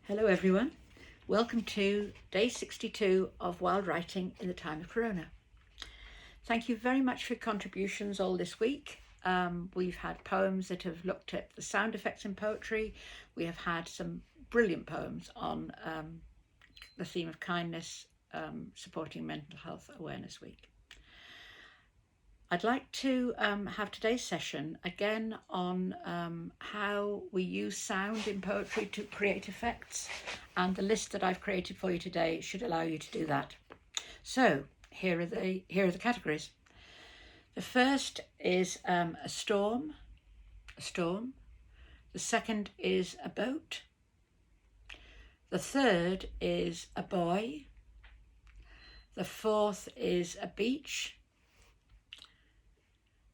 Hello everyone, welcome to day 62 of Wild Writing in the Time of Corona. Thank you very much for your contributions all this week. We've had poems that have looked at the sound effects in poetry. We have had some brilliant poems on the theme of kindness, supporting Mental Health Awareness Week. I'd like to have today's session again on how we use sound in poetry to create effects, and the list that I've created for you today should allow you to do that. So here are the categories. The first is a storm. The second is a boat. The third is a boy. The fourth is a beach.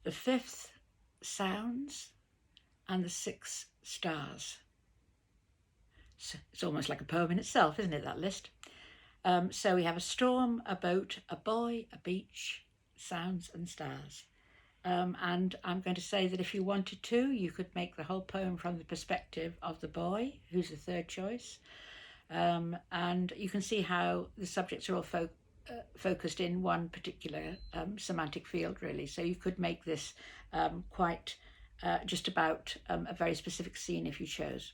The fifth, sounds, and the sixth, stars. So it's almost like a poem in itself, isn't it, that list? So we have a storm, a boat, a boy, a beach, sounds and stars. And I'm going to say that if you wanted to, you could make the whole poem from the perspective of the boy, who's the third choice. And you can see how the subjects are all focused in one particular semantic field, really. So you could make this quite just about a very specific scene if you chose.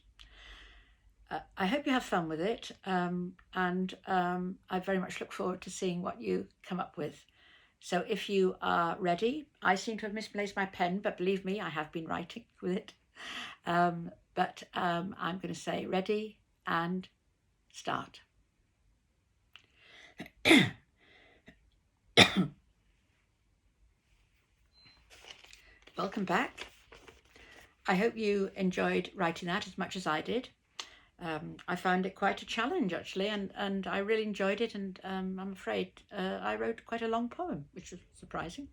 I hope you have fun with it, and I very much look forward to seeing what you come up with. So if you are ready, I seem to have misplaced my pen, but believe me, I have been writing with it. I'm going to say ready and start. Welcome back. I hope you enjoyed writing that as much as I did. I found it quite a challenge, actually, and I really enjoyed it, and I'm afraid I wrote quite a long poem, which was surprising.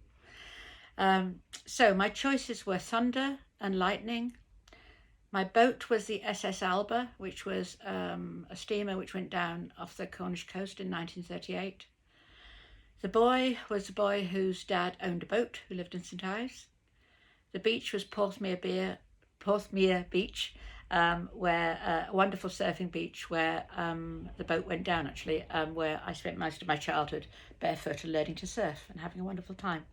So my choices were thunder and lightning. My boat was the SS Alba, which was a steamer which went down off the Cornish coast in 1938. The boy was the boy whose dad owned a boat, who lived in St Ives. The beach was Porthmeor Beach, where a wonderful surfing beach where the boat went down, actually, where I spent most of my childhood barefoot and learning to surf and having a wonderful time.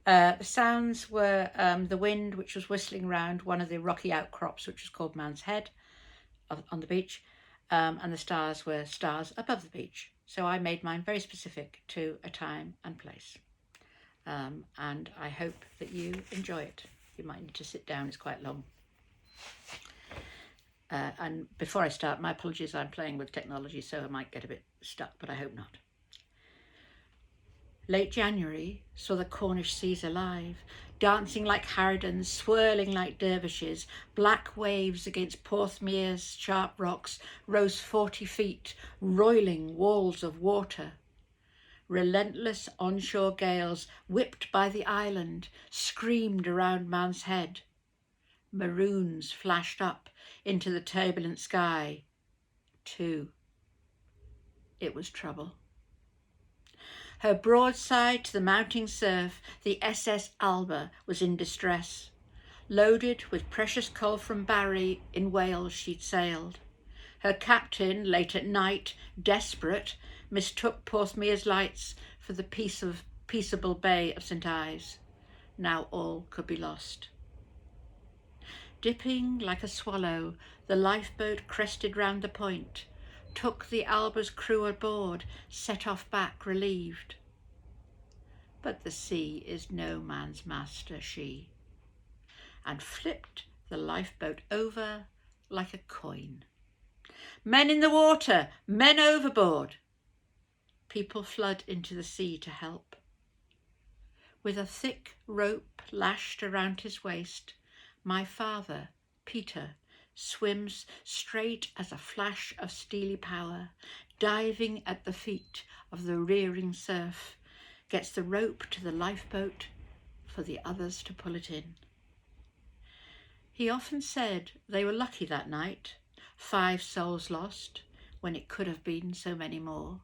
The sounds were the wind, which was whistling round one of the rocky outcrops, which was called Man's Head on the beach, and the stars were stars above the beach. So I made mine very specific to a time and place. And I hope that you enjoy it. You might need to sit down, it's quite long. And before I start, my apologies, I'm playing with technology, so I might get a bit stuck, but I hope not. Late January saw the Cornish seas alive, dancing like harridans, swirling like dervishes. Black waves against Porthmeor's sharp rocks rose 40 feet, roiling walls of water. Relentless onshore gales, whipped by the island, screamed around Man's Head. Maroons flashed up into the turbulent sky. Too. It was trouble. Her broadside to the mounting surf, the SS Alba was in distress. Loaded with precious coal from Barry, in Wales she'd sailed. Her captain, late at night, desperate, mistook Porthmeor's lights for the peaceable bay of St Ives. Now all could be lost. Dipping like a swallow, the lifeboat crested round the point, took the Alba's crew aboard, set off back relieved. But the sea is no man's master, she, and flipped the lifeboat over like a coin. Men in the water, men overboard. People flood into the sea to help. With a thick rope lashed around his waist, my father, Peter, swims straight as a flash of steely power, diving at the feet of the rearing surf, gets the rope to the lifeboat for the others to pull it in. He often said they were lucky that night, 5 souls lost, when it could have been so many more.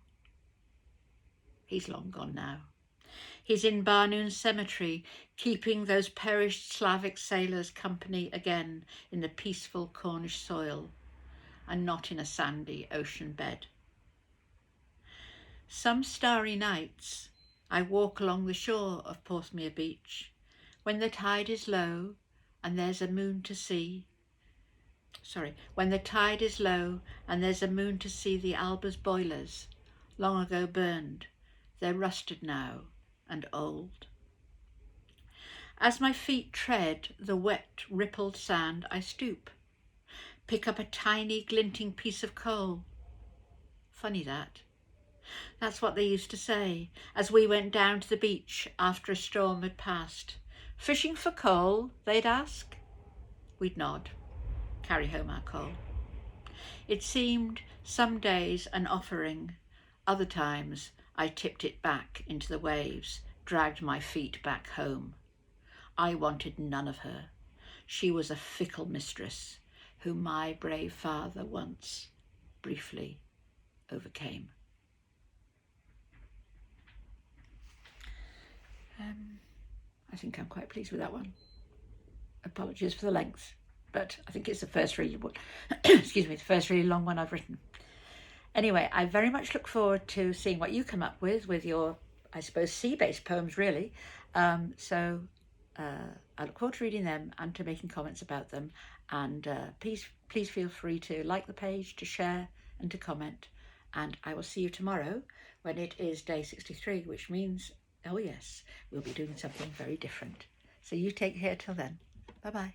He's long gone now. He's in Barnoon Cemetery, keeping those perished Slavic sailors company again in the peaceful Cornish soil. and not in a sandy ocean bed. Some starry nights I walk along the shore of Porthmere Beach, when the tide is low and there's a moon to see. When the tide is low and there's a moon to see the Alba's boilers, long ago burned, they're rusted now and old. As my feet tread the wet, rippled sand, I stoop, pick up a tiny, glinting piece of coal. Funny that. That's what they used to say as we went down to the beach after a storm had passed. Fishing for coal, they'd ask. We'd nod, carry home our coal. It seemed some days an offering, other times I tipped it back into the waves, dragged my feet back home. I wanted none of her. She was a fickle mistress whom my brave father once briefly overcame. I think I'm quite pleased with that one. Apologies for the length, but I think it's the first really the first really long one I've written. Anyway, I very much look forward to seeing what you come up with your, I suppose, sea-based poems, really. So I look forward to reading them and to making comments about them. And please feel free to like the page, to share and to comment. And I will see you tomorrow when it is day 63, which means, oh yes, we'll be doing something very different. So you take care till then. Bye-bye.